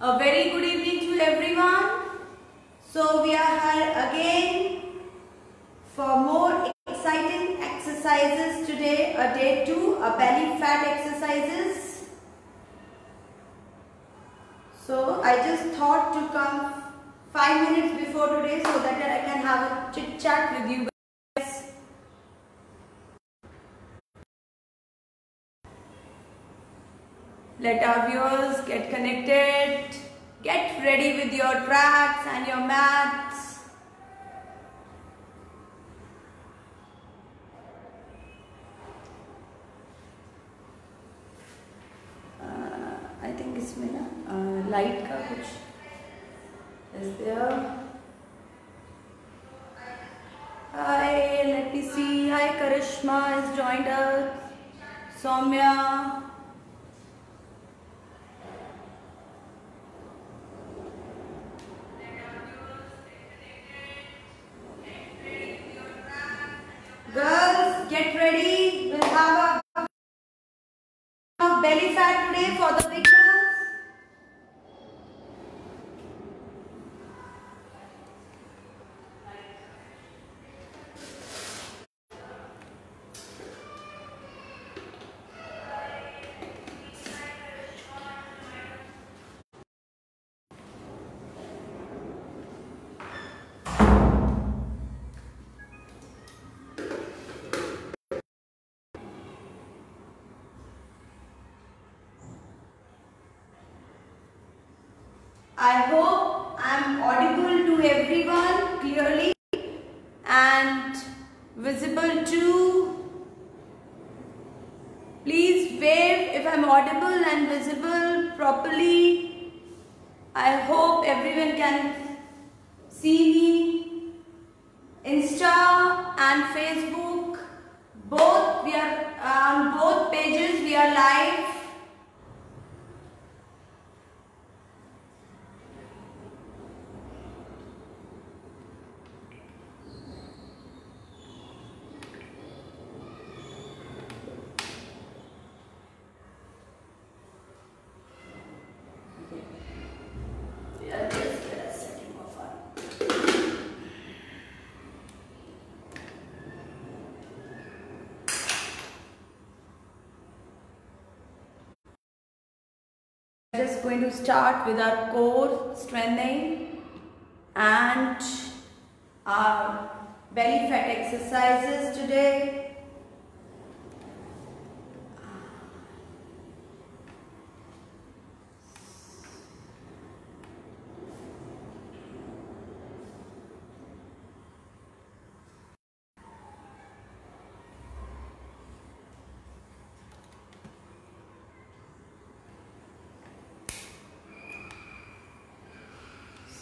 A very good evening to everyone. So we are here again for more exciting exercises today, a day 2, a belly fat exercises. So I just thought to come 5 minutes before today so that I can have a chit chat with you guys. Let our viewers get connected, get ready with your tracks and your mats. I think इसमें ना light का कुछ is there. Hi, let me see. Hi, Karishma has joined us. Soumya. Girls, get ready. We'll have a belly fat today for the pictures. I hope I am audible to everyone clearly and visible too. Please wave if I am audible and visible properly. I hope everyone can see me. Insta and Facebook, both we are on both pages. We are live. We are just going to start with our core strengthening and our belly fat exercises today.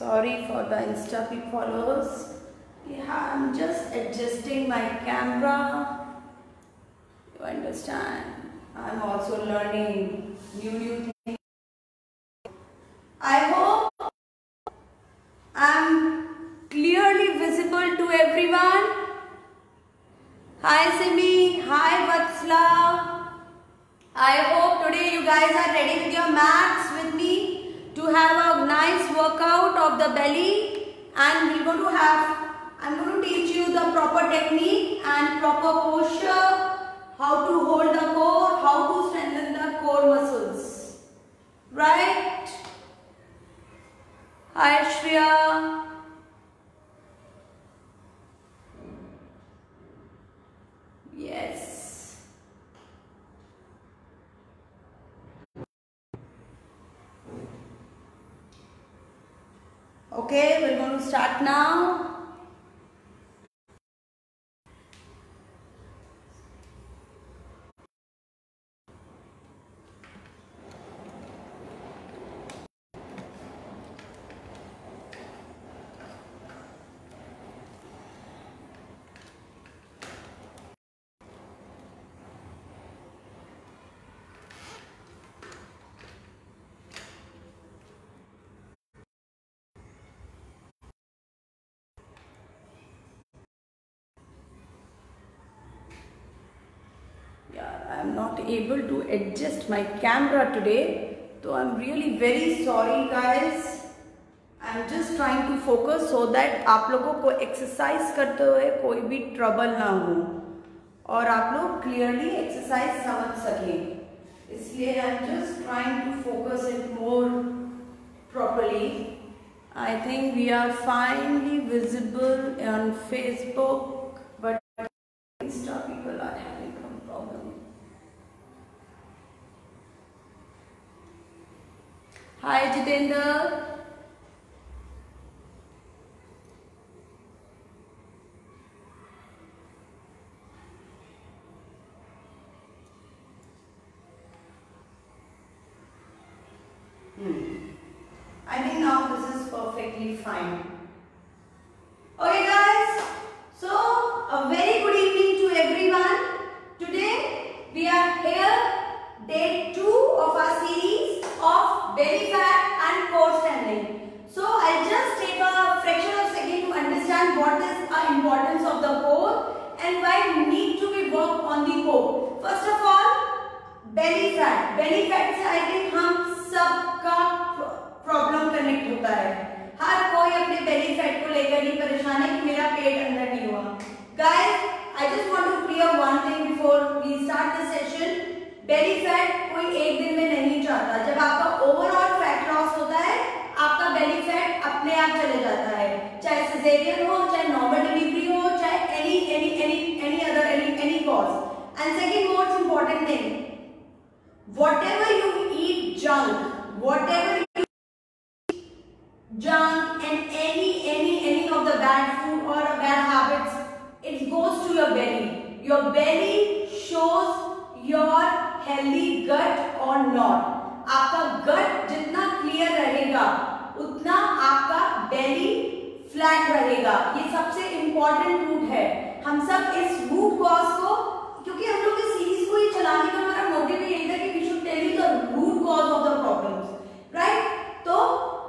Sorry for the Insta peep followers. Yeah, I'm just adjusting my camera. You understand? I'm also learning new things. I hope I'm clearly visible to everyone. Hi Simi. Hi Vatsla. I hope today you guys are ready with your mats with me to have a nice workout of the belly, and I'm going to teach you the proper technique and proper posture, how to hold the core, how to strengthen the core muscles. Right? Hi Shreya. Yes. Okay, we're going to start now. Yeah, I am not able to adjust my camera today. तो I am really very sorry guys, I am just trying to focus so that आप लोगों को exercise करते हुए कोई भी trouble ना हो और आप लोग क्लियरली एक्सरसाइज समझ सकें, इसलिए I am just trying to focus it more properly. I think we are finely visible on Facebook, but Insta people are having some problem. Hi Jitendra. I think now this is perfectly fine. Okay guys, so a very good evening to everyone. Today we are here, day 2 of our series of belly fat and core strengthening. So I'll just take a fraction of a second to understand what is the importance of the core and why we need to be work on the core. First of all, belly fat. Belly fat से I think हम सबका problem connect होता है, हर कोई अपने belly fat को लेकर ही परेशान है कि मेरा पेट अंदर नहीं हुआ. Guys, I just want to clear one thing before we start the session. Belly fat कोई एक दिन में नहीं जाता. जब आपका ओवरऑल फैट लॉस होता है, आपका बेली फैट अपने आप चले जाता है, चाहे सिजेरियन हो, चाहे नॉर्मल डिलीवरी हो, चाहे any other any cause. And second most important thing, whatever you eat junk and any of the bad food or bad habits, it goes to your belly. Your belly shows your healthy gut or not. आपका gut जितना clear रहेगा उतना आपका belly flat रहेगा. ये सबसे important root है. हम सब इस root cause को, क्योंकि हम लोग इस सीरीज को ये चलाने का हमारा मोटिव यही था कि we should tell you the root cause of the problems, right? तो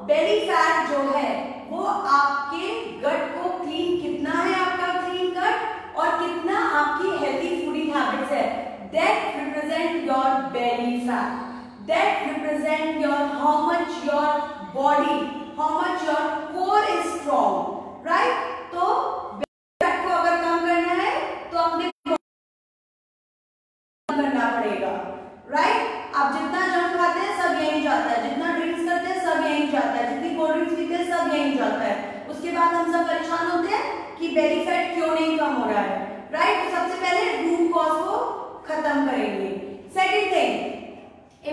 बेली फैट जो है वो आपके गट को क्लीन, कितना है आपका क्लीन गट और कितना आपकी हेल्दी फूडिंग हैबिट्स है, that represent your belly fat. That represent your how much your body, how much your core is strong, right? तो बेली फैट को अगर कम करना है तो अपने करना पड़ेगा, राइट? आप जितना जंक खाते हैं सब यहीं जाता है, जितना ड्रिंक्स करते हैं सब यहीं जाता है, जितनी कोल्ड ड्रिंक्स पीते हैं सब यहीं जाता है. उसके बाद हम सब परेशान होते हैं कि बेली फैट क्यों नहीं कम हो रहा है, राइट? तो सबसे पहले रूट कॉज को खत्म करेंगे. Second thing,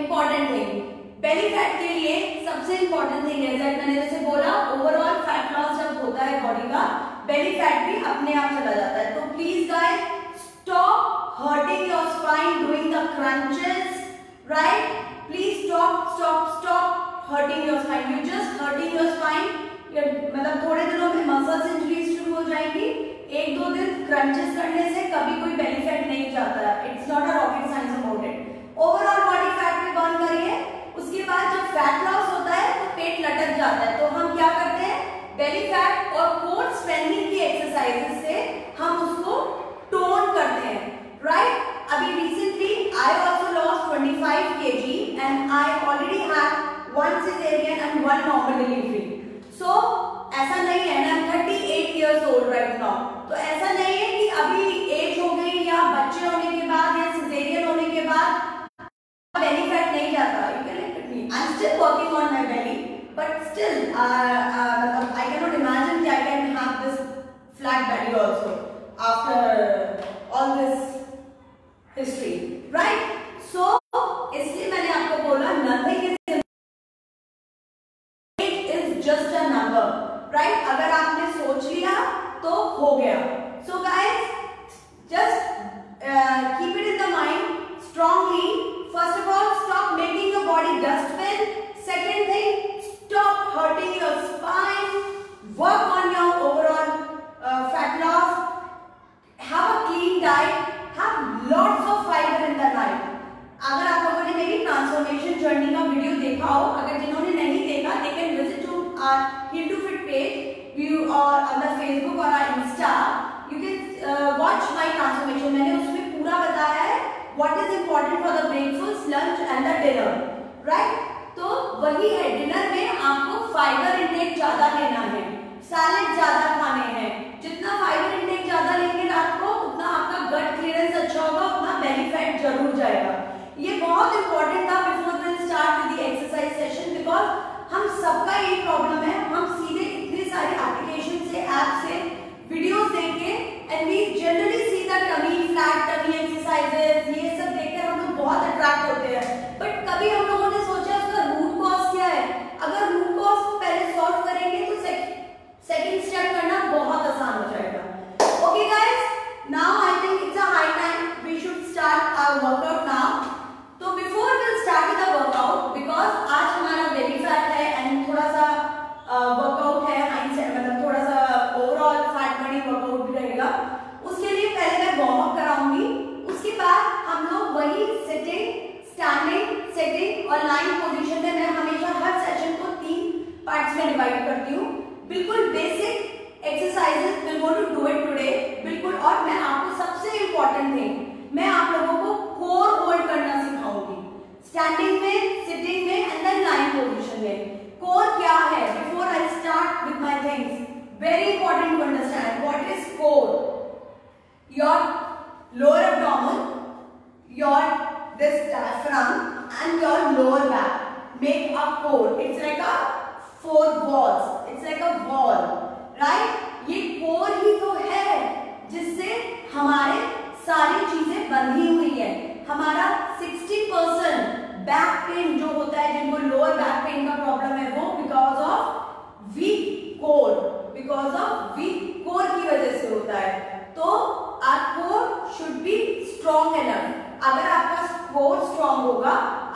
important thing, belly fat के लिए सबसे इंपॉर्टेंट थिंग है, मैंने जैसे बोला, ओवरऑल फैट लॉस जब होता है बॉडी का, बेली फैट भी अपने आप चला जाता है. तो please guys, stop hurting your spine doing the crunches, right? Please stop hurting your spine. You just hurting your spine. मतलब थोड़े दिनों में मसल्स इंजरीज शुरू हो जाएगी. एक दो दिन क्रंचेस करने से कभी कोई बेली फैट नहीं जाता है. It's not a rocket science about it. Overall body fat भी बर्न करिए. उसके बाद जब फैट लॉस होता है तो पेट लटक जाता है, तो हम क्या करते हैं, बेली फैट और कोर स्ट्रेंथनिंग की एक्सरसाइजेस से हम उसको टोन करते हैं, राइट? अभी recently I also lost 25 kg and I already have 1 cesarean and 1 normal delivery. So ऐसा नहीं है ना, 38 years old right now. तो ऐसा नहीं है कि अभी एज हो गई या बच्चे होने के बाद या सिजेरियन होने के बाद बेली फैट नहीं जाता. You can look at me. I'm still working on my belly, but still I cannot imagine that I can have this flat belly also after all this history, right? So इसलिए मैंने आपको बोला, nothing is just a number, right? अगर आपने सोच लिया तो हो गया. So guys, just keep it in the mind strongly. First of all, stop making your body dustbin. Second thing, stop hurting your spine. Work on your overall fat loss. Have a clean diet. Have lots of fiber in the night. अगर आप लोगों ने मेरी transformation journey का video देखा हो, अगर जिन्होंने नहीं देखा, they can visit to our Heal to Fit page, view or on the Facebook or our Insta. You can watch my transformation. मैंने उसमें पूरा बताया है what is important for the breakfast, lunch and the dinner, right? वही है, dinner में आपको fibre intake ज्यादा लेना है, सैलेड ज्यादा खाने हैं। जितना फाइबर इंटेक ज्यादा लेंगे रात को उतना आपका गट क्लियरेंस अच्छा होगा, उतना बेली फैट जरूर जाएगा। ये बहुत इंपॉर्टेंट था before we start with the exercise session, because हम सबका ये प्रॉब्लम है, हम सीधे इतने सारे एप्लीकेशन से, ऐप से वीडियोस देख के and we generally see the tummy flat tummy exercises, ये सब देखकर हम लोग बहुत अट्रैक्ट होते हैं, बट कभी हम लोगों ने सोचा उसका रूट कॉज क्या है। अगर रूट कॉज को पहले सॉल्व करेंगे तो सेकंड स्टेप करना बहुत आसान हो जाएगा। Okay guys, now I think it's a high time we should start our workout now. तो before we start with the workout, because आज हमारा बेली फैट है एंड थोड़ा सा वर्कआउट है, मतलब थोड़ा सा ओवरऑल फैट बर्निंग वर्कआउट भी रहेगा, उसके लिए पहले मैं वार्म अप कराऊंगी। उसके बाद हम लोग वही सिटिंग, स्टैंडिंग, सिटिंग और लाइन पोजीशन में, मैं हमेशा हर सेशन को 3 पार्ट्स में डिवाइड करती हूँ। बिल्कुल basic exercises we going to do it today, बिल्कुल। और मैं आपको सबसे इंपॉर्टेंट थिंग, मैं आप लोगों को कोर होल्ड करना सिखाऊंगी, स्टैंडिंग में, सिटिंग में एंड देन लाइन पोजीशन में। कोर क्या है? Before I start with my things, very important to understand what is core. Your lower abdomen, your this diaphragm and your lower back make a core. It's like a 4 walls. It's like a wall, right? ये core ही तो है जिससे हमारे सारी चीजें बंधी हुई है। हमारा 60% बैक पेन जो होता है, जिनको लोअर बैक पेन का प्रॉब्लम है, वो because of weak core, because of weak core की वजह से होता है। तो our core should be strong enough. अगर आपका कोर स्ट्रॉन्ग होगा,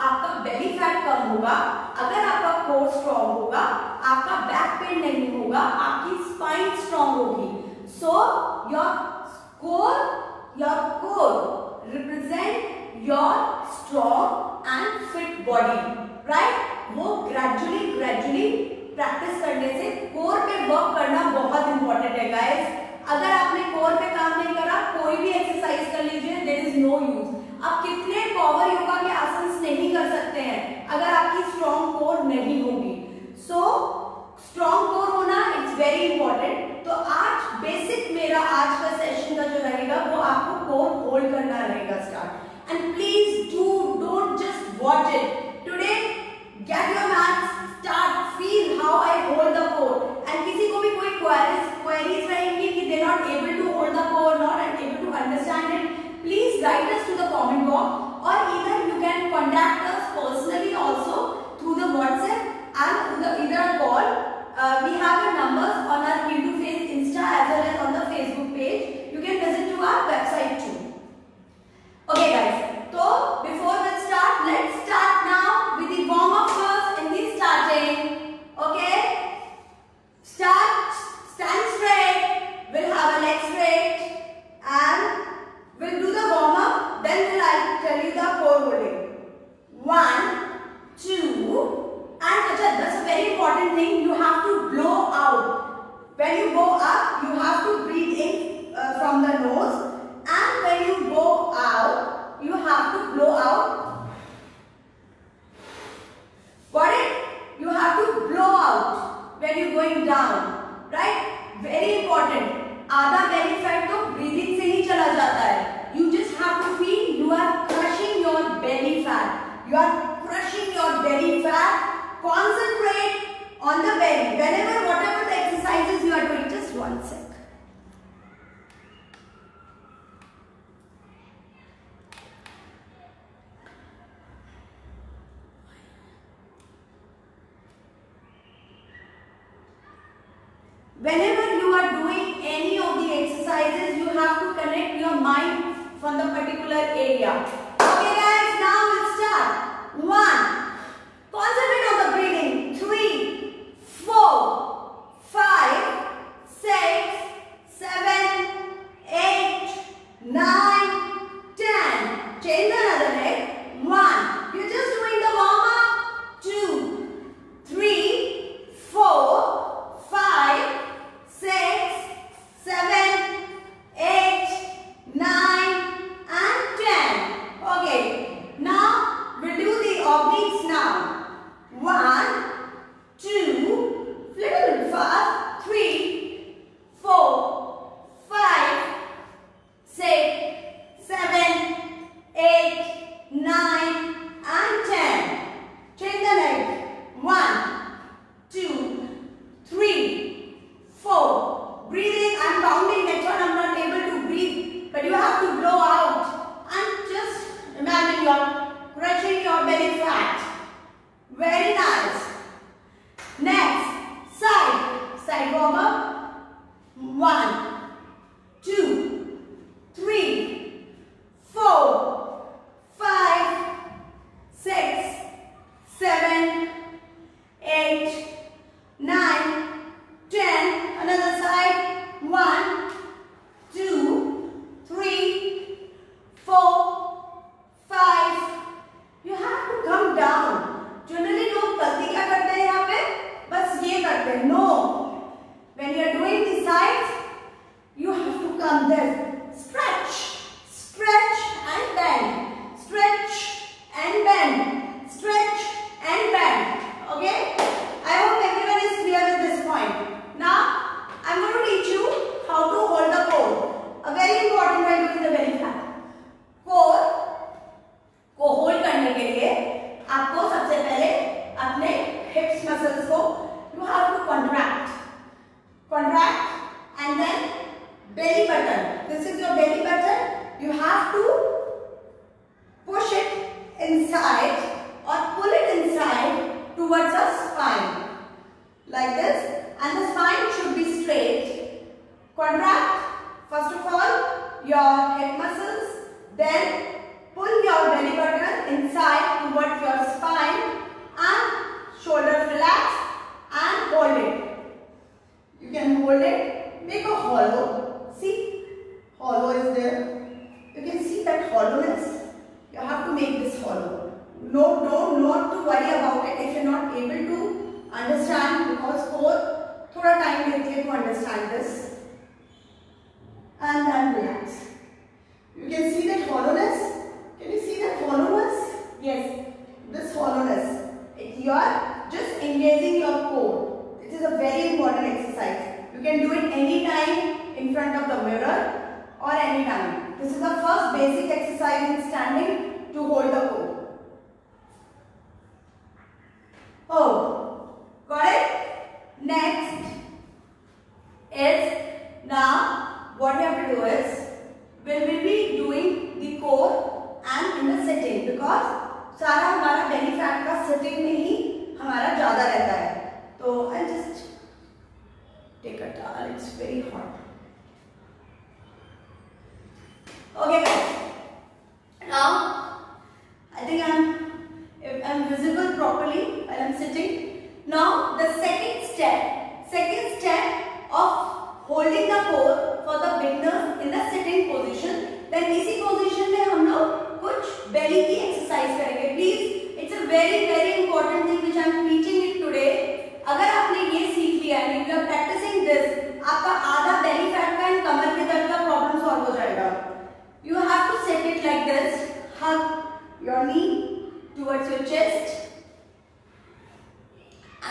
आपका बेली फैट कम होगा। अगर आपका कोर स्ट्रॉन्ग होगा, आपका बैक पेन नहीं होगा, आपकी स्पाइन स्ट्रॉन्ग होगी। So your core represent your strong and fit body, right? वो ग्रेजुअली प्रैक्टिस करने से, कोर पे वर्क करना बहुत इंपॉर्टेंट है गाइस। अगर आपने कोर पे काम नहीं करा, कोई भी एक्सरसाइज कर लीजिए, देयर इज नो यूज। आप कितने पावर योगा के आसन नहीं कर सकते हैं अगर आपकी स्ट्रॉन्ग कोर नहीं होगी। सो स्ट्रॉन्ग कोर होना इट्स वेरी इंपॉर्टेंट। तो आज बेसिक मेरा आज का सेशन का जो रहेगा वो आपको कोर होल्ड करना रहेगा start. And please don't just watch it today, get your maths, start, feel how I hold the core. And किसी को भी कोई क्वेरीज रहेंगी कि they not able to hold the core, not able to understand it, please write us to the comment box, or either you can contact us personally also through the WhatsApp and through the either a call. We have our numbers on our Hindu Face Insta as well as on the Facebook page. You can visit to our website too. Okay guys, so before we start, let's start now with the warm up first in the starting. Okay, stand straight, we'll have a leg straight and we'll do the warm up, then I'll tell you the core holding. 1, 2, and that's a very important thing. You have to blow out. When you go up, you have to breathe in from the nose, and when you go out, you have to blow out. Got it? You have to blow out when you're going down, right? Very important. आधा belly fat तो breathing से ही चला जाता है। You just have to feel you are crushing your belly fat. You are crushing your belly fat. Concentrate on the belly. Whenever, whatever the exercises you are doing, just 1 sec. Whenever you are doing any of the exercises, you have to connect your mind from the particular area. Okay guys, now we'll start. 1. Concentrate on the breathing. 3, 4, 5, 6, 7, 8, 9, 10. Change another leg. 1. You're just doing the warm up. 2, 3, 4, 5, 6, 7, 8, 9 and 10. Okay. Now we'll जाएगा. No. When you are doing the sides, you have to come there. Stretch, stretch and bend. Stretch and bend. Stretch and bend. Okay? I hope everyone is clear at this point. Now, I am going to teach you how to hold the core. A very important while doing the belly flap. Core को hold करने के लिए आपको सबसे पहले अपने हिप्स muscles को you have to contract and then belly button. This is your belly button. You have to push it inside or pull it inside towards the spine like this, and the spine should be straight. Contract first of all your hip muscles, then pull your belly button inside towards your spine and shoulders relax and hold it. You can hold it, make a hollow. See, hollow is there. You can see that hollowness. You have to make this hollow. No, not to worry about it if you are not able to understand, because core thoda time leti hai to understand this. And then relax. You can see that hollowness. Can you see that hollowness? Yes, this hollowness. You are just engaging your core. This is a very important exercise. You can do it anytime in front of the mirror or anytime. This is the first basic exercise in standing to hold the core. Oh, got it? Next is, now what we have to do is, we will be doing the core and in the sitting, because सारा हमारा belly fat का sitting में ही हमारा ज़्यादा रहता है. तो I'll just take a towel. It's very hot. Okay guys. Now I think if I'm visible properly while I'm sitting. Now the second step of holding the core for the beginners in the sitting position. Then इसी position में हम लोग कुछ belly की exercise करेंगे. Please, it's a very important thing which I am teaching it today. अगर आपने ये सीख लिया है, if you are practicing this, आपका आधा belly fat का and कमर के दर्द का problem solve हो जाएगा. You have to set it like this. Hug your knee towards your chest,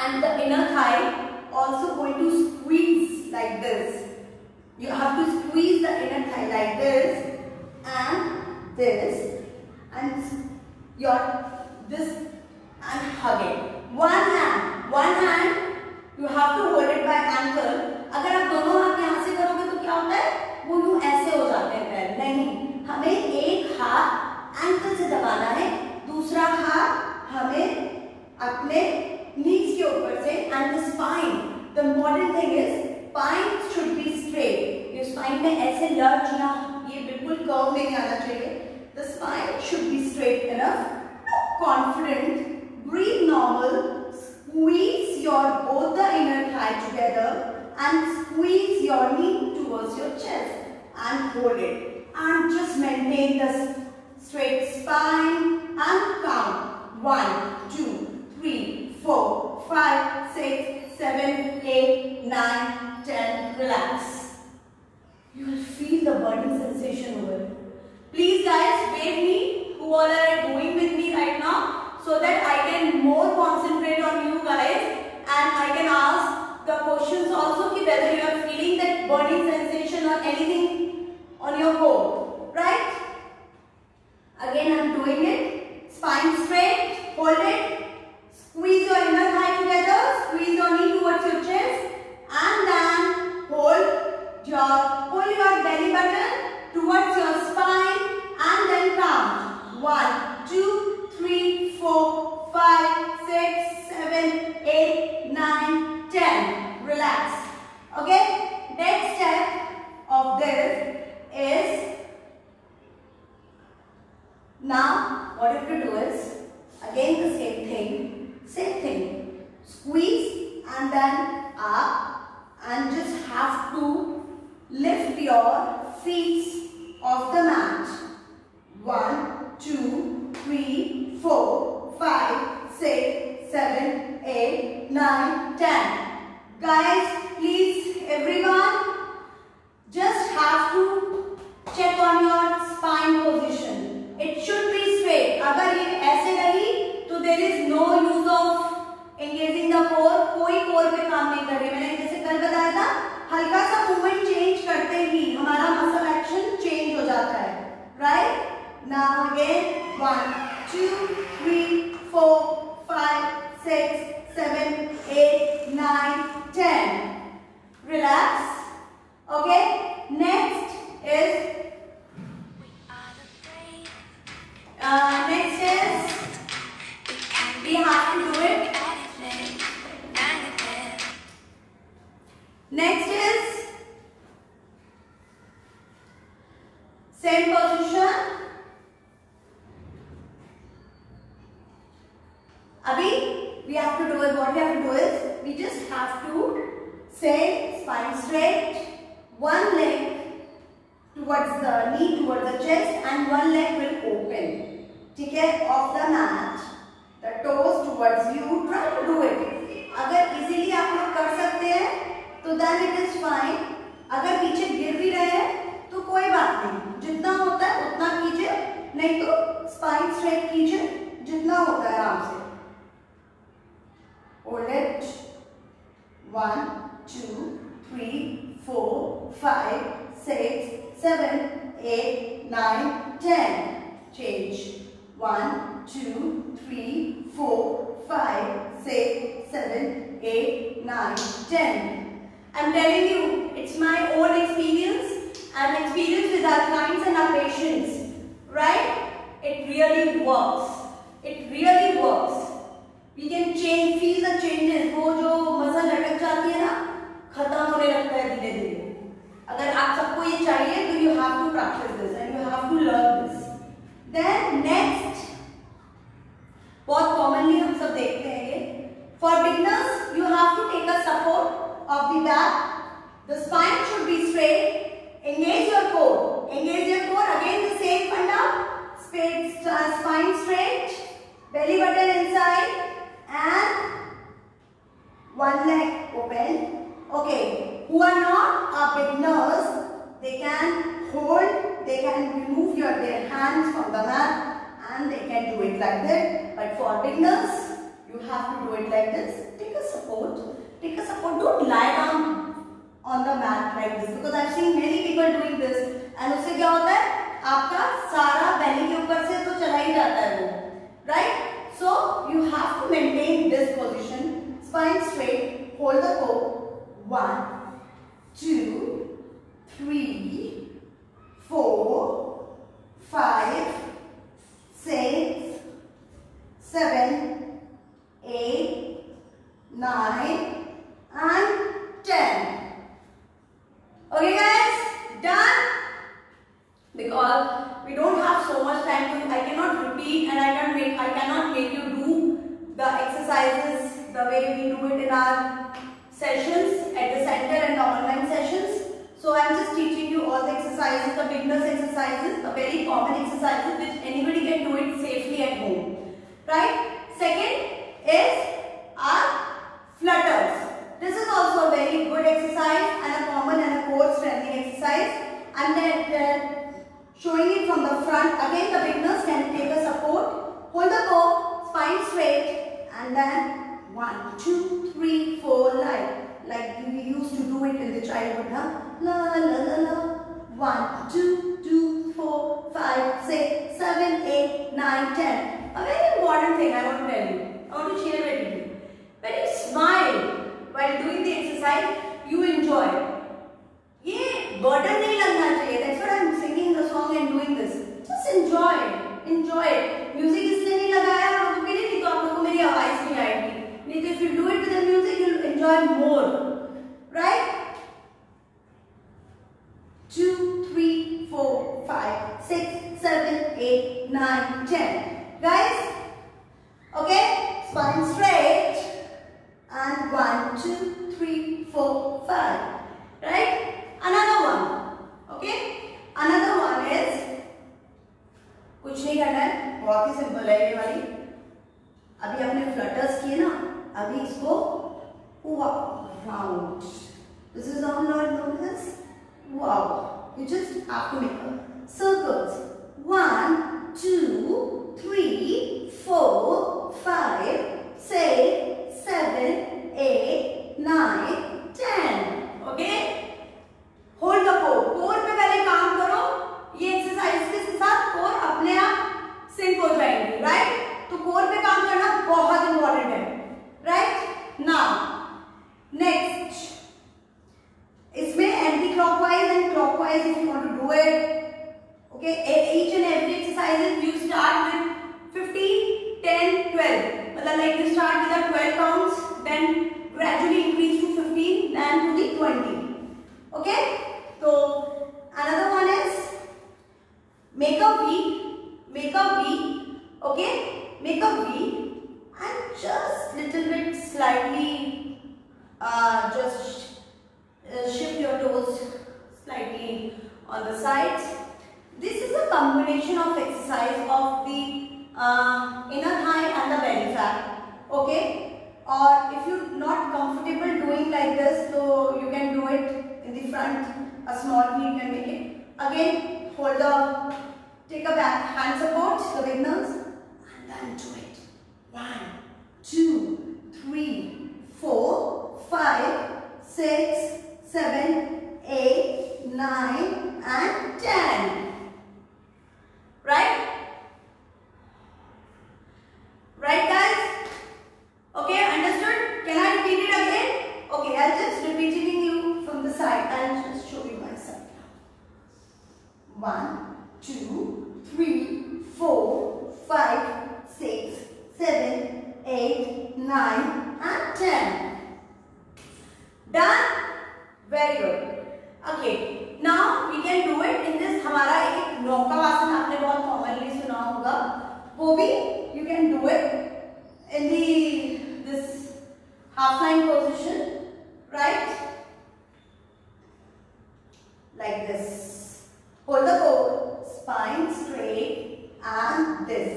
and the inner thigh also going to squeeze like this. You have to squeeze the inner thigh like this and this, and this and hug it. One hand you have to hold it by ankle. अगर आप दोनों हाथ यहाँ से करोगे तो क्या होता है, वो यूं ऐसे हो जाते हैं पैर. नहीं, हमें एक हाथ एंकल से दबाना है, दूसरा हाथ हमें अपने नीज के ऊपर से, and the spine. The important thing is spine should be straight. ये spine में ऐसे लर्च ना, ये बिल्कुल कर्व में नहीं आना चाहिए. The spine should be straight enough. Confident. Breathe normal. Squeeze both the inner thigh together and squeeze your knee towards your chest and hold it. And just maintain the straight spine and count. 1, 2, 3, 4, 5, 6, 7, 8, 9, 10. Relax. You will feel the burning sensation over. Please guys, wave me who all are doing with me right now, so that I can more concentrate on you guys and I can ask the questions also, whether you are feeling that burning sensation or anything on your core, right? Again I am doing it. Spine straight, hold it, squeeze your inner thigh together, squeeze your knee towards your chest, and then pull your belly button towards your spine, and then count. 1, 2, 3, 4, 5, 6, 7, 8, 9, 10. Relax. Okay? Next step of this is, now what you have to do is, again the same thing. Squeeze and then up, and just have to lift your feet off the mat. 1, 2, 3, 4, 5, 6, 7, 8, 9, 10. guys, please everyone just have to check on your spine position. It should be straight. अगर ये ऐसे रही तो there is no use of engaging the core. कोई core पे काम नहीं कर रही. मैंने जैसे कल बताया था, हल्का सा मूवमेंट चेंज करते ही हमारा मसल एक्शन चेंज हो जाता है. Right? Now again 1, 2, 3, 4, 5, 6, 7, 8, 9, 10. Relax. Okay. Next is we have to do it. Next is same position. Abhi we have to do it. What we have to do is we just have to say spine straight, one leg towards the knee, towards the chest, and one leg will open. ठीक है, off the mat, the toes towards you. Try to do it. अगर easily आप लोग कर सकते हैं तो then it is fine. अगर पीछे गिर भी रहे हैं तो कोई बात नहीं, जितना होता है उतना कीजिए, नहीं तो spine straight कीजिए जितना होता है आराम से. Hold it. 1, 2, 3, 4, 5, 6, 7, 8, 9, 10. Change. 1, 2, 3, 4, 5, 6, 7, 8, 9, 10. I'm telling you, it's my own experience and experience with our clients and our patients. Right? It really works. It really works. We can change, feel the changes. वो जो muscle लटक जाती है ना, खत्म होने लगता है धीरे धीरे. अगर आप सबको ये चाहिए तो you have to practice this and you have to learn this. Then next, बहुत commonly हम सब देखते हैं ये. For beginners, you have to take a support of the back. The spine should be straight. Engage your core. Engage your core. Again the same funda. Spine straight. Belly button inside. And one leg open. Okay. Who are not beginners, they can hold. They can remove their hands from the mat. And they can do it like that. But for beginners, you have to do it like this. Take a support. Take a support. Don't lie down on the mat like this. Because I've seen many people doing this. And उससे क्या होता है? आपका सारा belly के ऊपर से तो चला ही जाता है वो. Right? So you have to maintain this position. Spine straight. Hold the core. 1, 2, 3, 4, 5, 6, 7, 8, 9, and 10. Okay guys, done? Because we don't have so much time to, I cannot repeat and I cannot make you do the exercises the way we do it in our sessions at the center and the online sessions. So I am just teaching you all the exercises, the beginners exercises, the very common exercises which anybody can do it safely at home. Right? Second is our flutters. This is also a very good exercise and a common and a core strengthening exercise. And then showing it from the front. Again the beginners can take a support. Hold the core, spine straight, and then 1, 2, 3, 4 like we used to do it in the childhood. Huh? La la la la. 1, 2, 2, 4, 5, 6, 7, 8, 9, 10. A very important thing I want to tell you. I want to share it with you. When you smile while doing the exercise, you enjoy. ये burden नहीं लगना चाहिए. That's what I'm singing the song and doing this. Just enjoy it. Enjoy it. Music इसलिए नहीं लगाया आप लोगों के लिए, नहीं तो आप लोगों को मेरी आवाज़ नहीं आएगी. नहीं तो if you do it with the music, you'll enjoy more. Right? 2, 3, 4, 5, 6, 7, 8, 9, 10. Guys, okay? Spine straight. And 1, 2, 3, 4, 5. Right? Another one. Okay? Another one is, कुछ नहीं करना है, बहुत ही सिंपल है ये वाली. अभी आपने फ्लटर्स किए ना, अभी इसको wow, round. This is all known as wow. You just have to make circles. 1, 2, 3, 4, 5, 6, 7, 8, 9, 10. Okay? Hold the core. core पे पहले काम करो. ये एक्सरसाइज के साथ कोर अपने आप सिंक हो जाएंगे, राइट? तो कोर पे काम करना बहुत इंपॉर्टेंट है, राइट? नाउ नेक्स्ट, इसमें anti clockwise and clockwise if you want to do it. Okay, each and every exercises you start with 15, 10, 12. मतलब like you start with the 12 counts, then gradually increase to 15, then to the 20. Okay? So another one is make a V. Okay? Make a V and just little bit slightly just shift your toes slightly on the sides. This is a combination of exercise of the inner thigh and the belly fat. Okay? Or if you're not comfortable doing like this, so you can do it in the front. A small V you can make it. Again, hold the, take a back hand support, the beginners, and then do it. 1, 2, 3, 4, 5, 6, 7, 8, 9, and 10. Right? Right, guys? Okay, understood? Can I repeat it again? Okay, I'll just repeat it you from the side. I'll just show you my side. 1, 2, 3, 4, 5, 6, 7, 8, 9, and 10. Done? Very good. Okay. Now we can do it in this. हमारा एक नौकासन आपने बहुत commonly सुना होगा. वो भी you can do it in this half line position, right? Like this. Hold the core, spine straight, and this.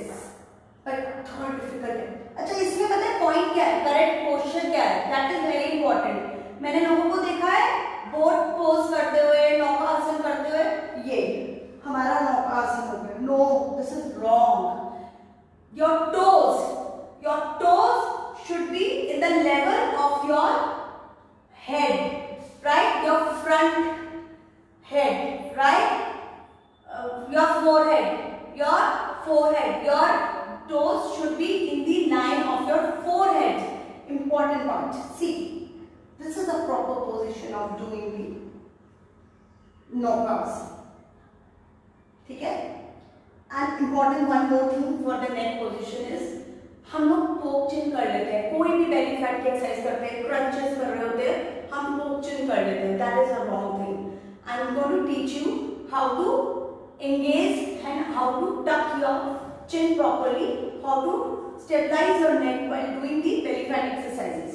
But थोड़ा difficult है. अच्छा, इसमें पता है point क्या है? Correct posture क्या है? That is very important. मैंने लोगों को देखा है बोट पोज करते हुए, नौकासन करते हुए, ये हमारा नौकासन हो गया. No, this is wrong. Your toes should be in the level of your head, right? Your front head, right? Your forehead. Your toes should be in the line of your forehead. Important part. See. This is the proper position of doing the nokasana. ठीक है? And important one more thing for the neck position is हम लोग पोक चिन कर लेते हैं. कोई भी belly fat की exercise करते हैं, crunches कर रहे होते हैं, हम पोक चिन कर लेते हैं. That is a wrong thing. I am going to teach you how to engage and how to tuck your chin properly, how to stabilize your neck while doing the belly fat exercises.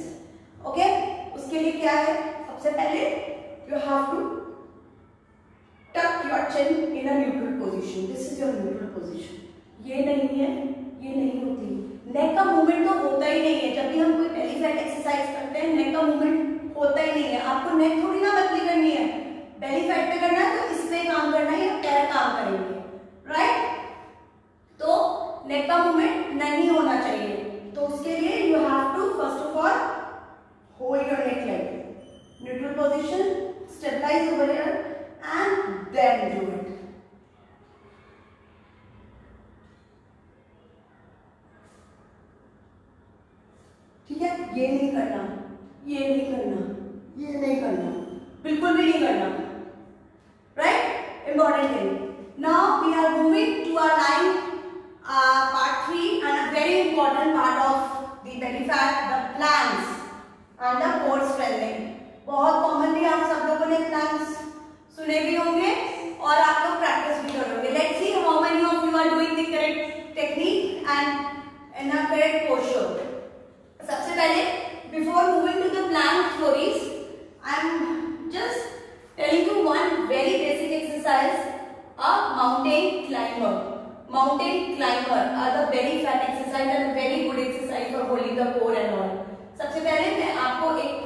Okay? उसके लिए क्या है? सबसे पहले you have to tuck your chin in a neutral position. This is your neutral position. ये नहीं है, ये नहीं होती. नेक का मूवमेंट तो होता ही नहीं है. जब भी हम कोई belly fat exercise करते हैं, नेक का मूवमेंट होता ही नहीं है. आपको नेक थोड़ी ना पतली करनी है. belly fat पे करना है तो इस पे काम करना है या पैर काम करेंगे, राइट? तो नेक का मूवमेंट नहीं होना चाहिए. तो उसके लिए you have to first of all hold your neck like neutral position, stabilize over here, and then do it. ठीक है? ये नहीं करना, ये नहीं करना, ये नहीं करना, बिल्कुल भी नहीं करना. Right? Important thing. Now we are moving to our line part 3 and a very important part of the belly fat, the planks. And the core strengthening. बहुत commonly आप सब लोगों ने planks सुने भी होंगे और आप लोग practice भी करोगे. Let's see how many of you are doing the correct technique and in a correct posture. सबसे पहले before moving to the plank theories, I am just telling you one very basic exercise. A mountain climber. Mountain climber are the very fat exercise and very good exercise for holding the core and all. सबसे पहले मैं आपको एक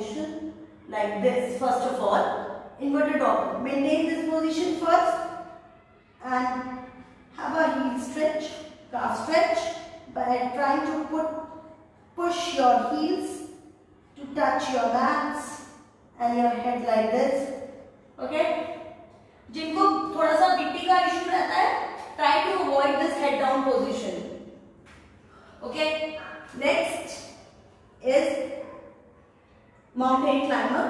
position like this. First of all, inverted dog. Maintain this position first and have a heel stretch, calf stretch by trying to push your heels to touch your mats and your head like this. Okay? जिनको थोड़ा सा BP का issue रहता है, try to avoid this head down position. Okay? Next is mountain climber.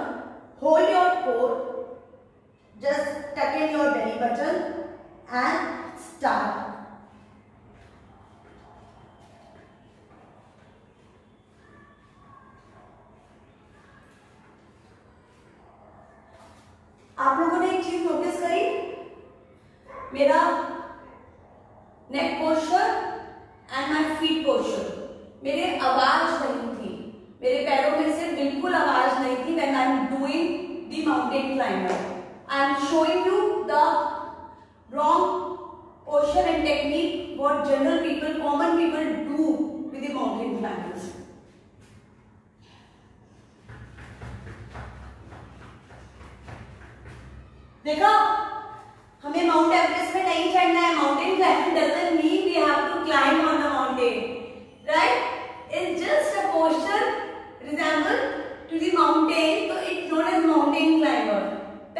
Hold your core, just tuck in your belly button and start. आप लोगों ने एक चीज नोटिस करी, मेरा neck posture and my feet posture, मेरे आवाज नहीं थी, मेरे पैरों में से बिल्कुल आवाज नहीं थी when I am doing the mountain climber. I am showing you the wrong posture and technique what general people, common people do with the mountain climbers. देखो, हमें माउंट एवरेस्ट पे नहीं चढ़ना है. Mountain climbing doesn't mean we have to climb on the mountain, right? It's just a posture resemble to the mountain, तो it's known as mountain climber.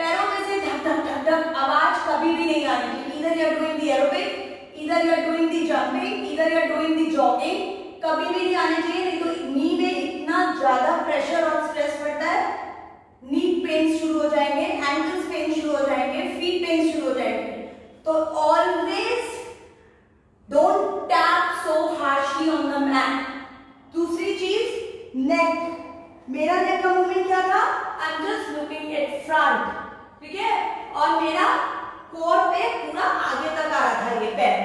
पैरों में से धक धक धक धक आवाज कभी भी नहीं आनी चाहिए. Either you are doing the aerobic, either you are doing the jumping, either you are doing the jogging, कभी भी नहीं आनी चाहिए. नहीं तो नी में इतना ज्यादा प्रेशर और स्ट्रेस पड़ता है, नी पेन शुरू हो जाएंगे, एंकल्स पेन शुरू हो जाएंगे, फीट पेन शुरू हो जाएंगे. तो always don't tap so harshly on the mat. दूसरी चीज, नेक. मेरा नेक का मूवमेंट क्या था? I am just looking at front, ठीक है, और मेरा कोर पे पूरा आगे तक आ रहा था ये पैर.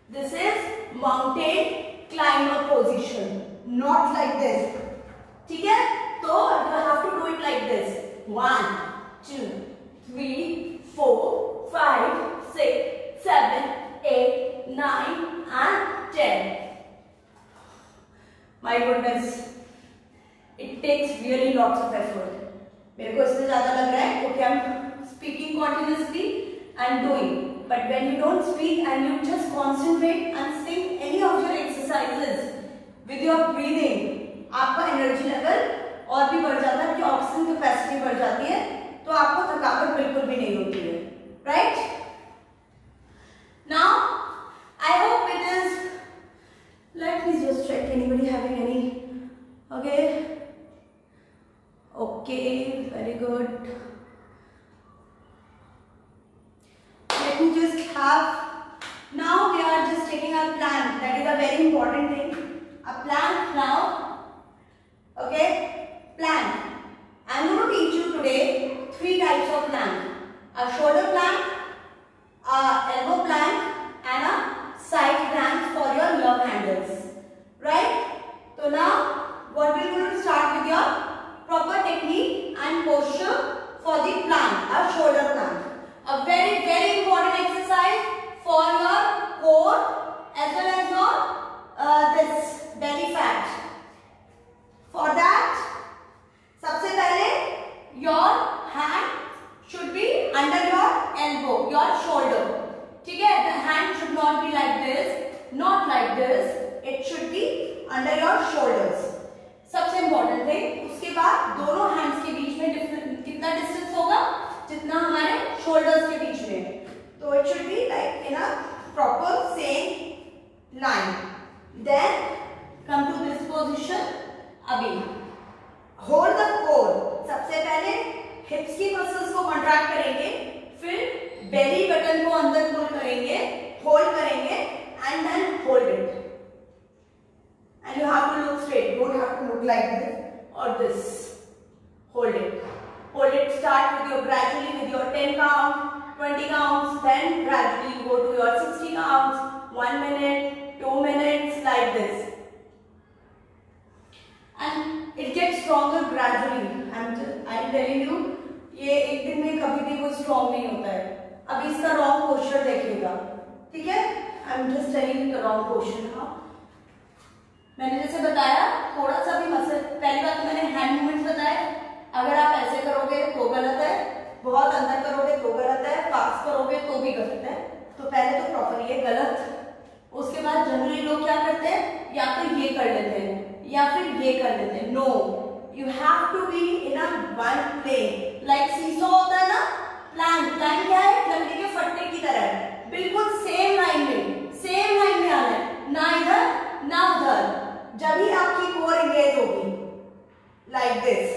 This is mountain climber position, not like this. ठीक है, तो you have to do it like this. 1, 2, 3, 4, 5, 6, 7, 8, 9 and 10. My goodness, it takes really lots of effort. मेरे को इससे ज्यादा लग रहा है क्योंकि I'm speaking continuously and doing. But when you don't speak and you just concentrate and sing any of your exercises with your breathing, आपका energy level और भी बढ़ जाता है, कि ऑक्सीजन कैपेसिटी बढ़ जाती है, तो आपको थकावट बिल्कुल भी नहीं होती है. Right? Now I hope it is. Let me just check anybody having any. Okay, okay, very good. Let me just have, now we are just taking a plan. That is a very important thing. A plan now. Okay, plank. I'm going to teach you today 3 types of plank: a shoulder plank, a elbow plank, and a side plank for your love handles. Right? So now, what we're going to start with your proper technique and posture for the plank, a shoulder plank. A very, very important exercise for your core as well as your this belly fat. For that, सबसे पहले your hand should be under your elbow, your shoulder. ठीक है? The hand should not be like this, not like this. It should be under your shoulders. सबसे important thing. उसके बाद दोनों hands के बीच में कितना distance होगा? जितना हमारे shoulders के बीच में. तो it should be like in a proper same line. Then come to this position. अभी होल्ड द कोर. सबसे पहले हिप्स की मसल्स को कॉन्ट्रैक्ट करेंगे, फिर बेली बटन को अंदर पुल करेंगे, होल्ड करेंगे and then hold it. And you have to look straight, don't have to look like this और this. Hold it. Hold it. Start with your gradually with your 10 count, 20 counts, then gradually go to your 60 counts, 1 minute, 2 minutes, like this. And it gets stronger gradually. I'm telling you, ये एक दिन में कभी भी कोई strong नहीं होता है. अभी इसका रॉन्ग पोस्चर देखिएगा, ठीक है? I'm just telling you the wrong posture now. मैंने जैसे बताया थोड़ा सा भी मसल, पहली बात मैंने हैंड मूवमेंट्स बताए, अगर आप ऐसे करोगे तो गलत है, बहुत अंदर करोगे तो गलत है, पास करोगे तो भी गलत है। तो पहले तो प्रॉपर ये गलत। उसके बाद जनरली लोग क्या करते हैं, या तो ये कर लेते हैं या फिर ये कर लेते हैं। No, you have to be in a one plane, like seesaw होता है ना, प्लैंक। प्लैंक क्या है, लकड़ी के फट्टे की तरह है, बिल्कुल सेम लाइन में आना है, ना इधर ना उधर। जब ही आपकी कोर एंगेज होगी लाइक दिस,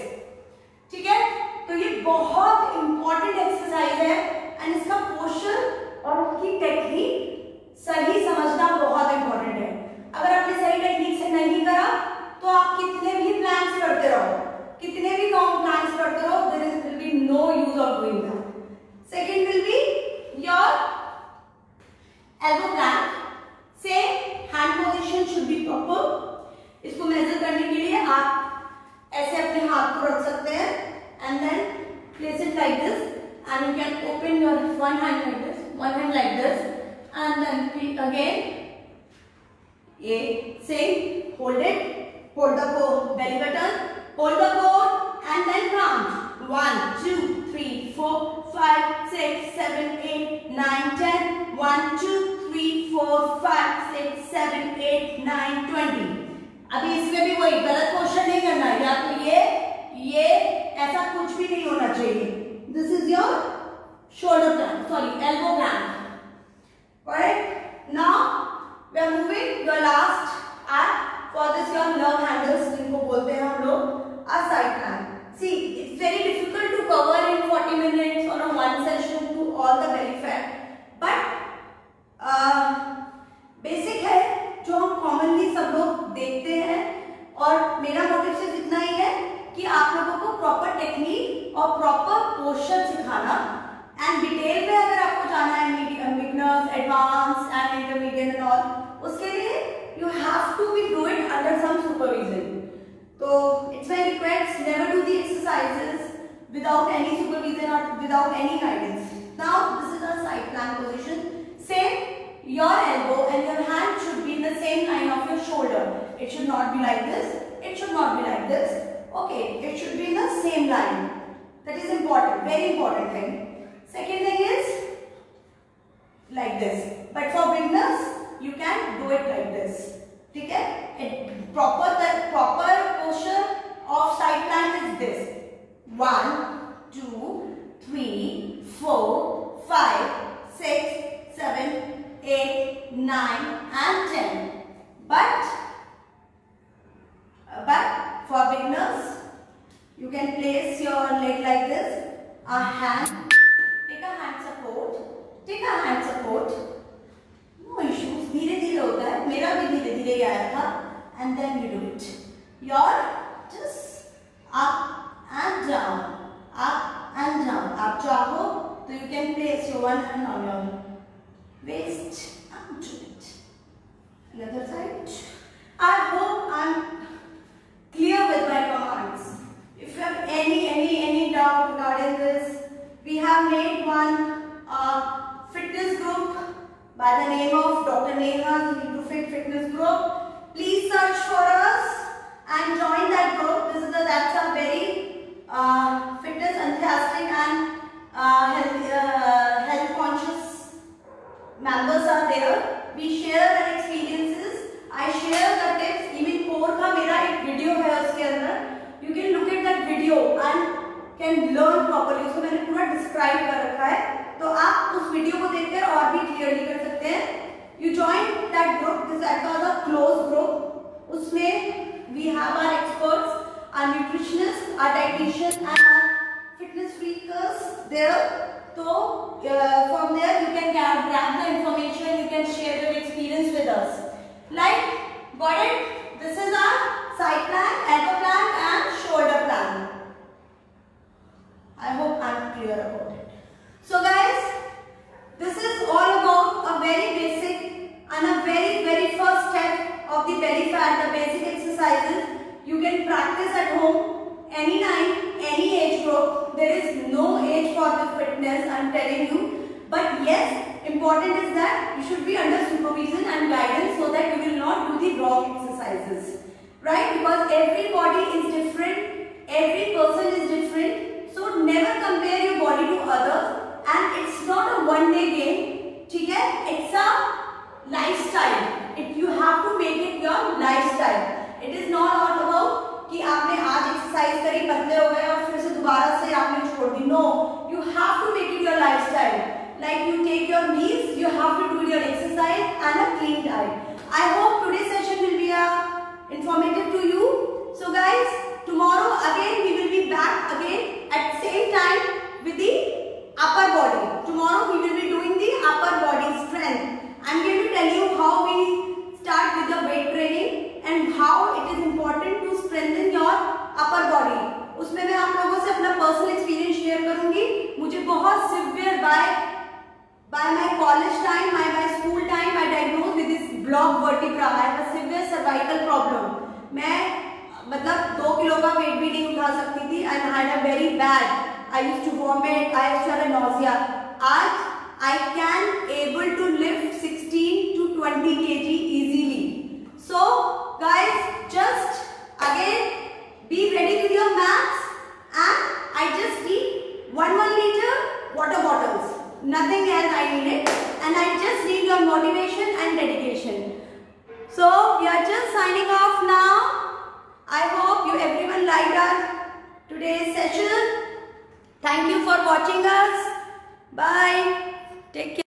ठीक है। तो ये बहुत इंपॉर्टेंट एक्सरसाइज है एंड इसका पोस्चर और उसकी टेक्निक सही समझना बहुत इंपॉर्टेंट है। अगर आपने सही टेक्निक से नहीं करा तो आप कितने भी प्लैंक्स करते रहो, कितने भी काउंट प्लैंक्स करते रहो, there will be no use of doing that. Second will be your elbow plank. Same hand position should be proper. इसको मेजर करने के लिए आप ऐसे अपने हाथ को रख सकते हैं and then place it like this and you can open your one hand like this, one hand like this and then repeat again. Same, hold it, hold the core, belly button, hold the core and then count 1 2 3 4 5 6 7 8 9 10 1 2 3 4 5 6 7 8 9 20। अभी इसमें भी वही गलत question नहीं करना है, या तो ये ऐसा कुछ भी नहीं होना चाहिए। This is your shoulder plank, sorry elbow plank. Alright, now we are moving your last and for this your love handles जिनको बोलते हैं हम लोग, a side plank. See, it's very difficult to cover in 40 minutes or a one session to all the belly fat, but basic है जो हम commonly सब लोग देखते हैं। और मेरा मोटिव सिर्फ इतना ही है कि आप लोगों को प्रॉपर टेक्निक और प्रॉपर पोस्चर सिखाना। एंड डिटेल में अगर आपको जाना है beginners, advance and intermediate and all, उसके लिए you have to be do it under some supervision. तो it's my request, never do the exercises without any supervision और without any guidance. Now this is a side plank position. Same, your elbow and your hand should be in the same line of your shoulder. It should not be like this, it should not be like this, okay, it should be in the same line. That is important, very important thing. Second thing is like this, but for beginners you can do it like this, ठीक है। Proper posture of side plank is this: 1 2 3 4 5 6 7 8 9 and 10. But for beginners you can place your leg like this, a hand, take a hand support, no issues, धीरे धीरे होता है, मेरा भी धीरे धीरे आया था, and then you do it. Your just up and down, up and down. आप चाहो तो you can place your one hand on your waist and do it. Another side. I hope I'm clear with my commands. If you have any doubt regarding this, we have made one fitness group by the name of Dr. Neha's Easy to Fit fitness group. Please search for us and join that group. That's a very fitness enthusiastic and health conscious members are there. We share our experiences. I share the tips. Even core का मेरा एक video है उसके अंदर. You can look at that video and can learn properly. उसको मैंने पूरा describe कर रखा है, तो आप उस वीडियो को देखकर और भी क्लियरली कर सकते हैं। You join that group. This is a closed group. उसमें we have our experts, our nutritionists, our dietitians, and our fitness freakers there. So from there you can grab the information. You can share your experience with us. Like, got it? This is our side plank, elbow plank, and shoulder plank. I hope I'm clear about it. So guys, this is all about a very basic and a very first step of the belly fat, the basic exercises. You can practice at home anytime, any age group. There is no age for the fitness, I'm telling you. But yes, important is that you should be under supervision and guidance so that you will not do the wrong exercises. right? Because every body is different, every person is different, so never compare your body to others. And it's not a one-day game, ठीक है? It's a lifestyle. You have to make it your lifestyle. It is not all about कि आपने आज exercise करी, पतले हो गए और फिर से दोबारा से आपने छोड़ दी. No, you have to make it your lifestyle. Like you take your meals, you have to do your exercise and a clean diet. I hope today's session will be informative to you. So guys, tomorrow again we will be back again at same time with the upper body. Tomorrow we will be doing the upper body strength. I'm going to tell you how we start with the weight training and how it is important to strengthen your upper body. उसमें मैं आप लोगों से अपना personal experience share करूंगी. मुझे बहुत severe by my college time, my school time, I diagnosed with this block vertebra. I have a severe cervical problem. मैं मतलब 2 किलो का वेट भी नहीं उठा सकती थी and I had a very bad. I used to vomit. I used to have a nausea. आज I can able to lift 16 to 20 kg easily. So guys, just again be ready with your mats, and I just need 1 liter water bottles. Nothing else I needed, and I just need your motivation and dedication. So we are just signing off now. I hope you everyone liked our today's session. Thank you for watching us. Bye. Take care.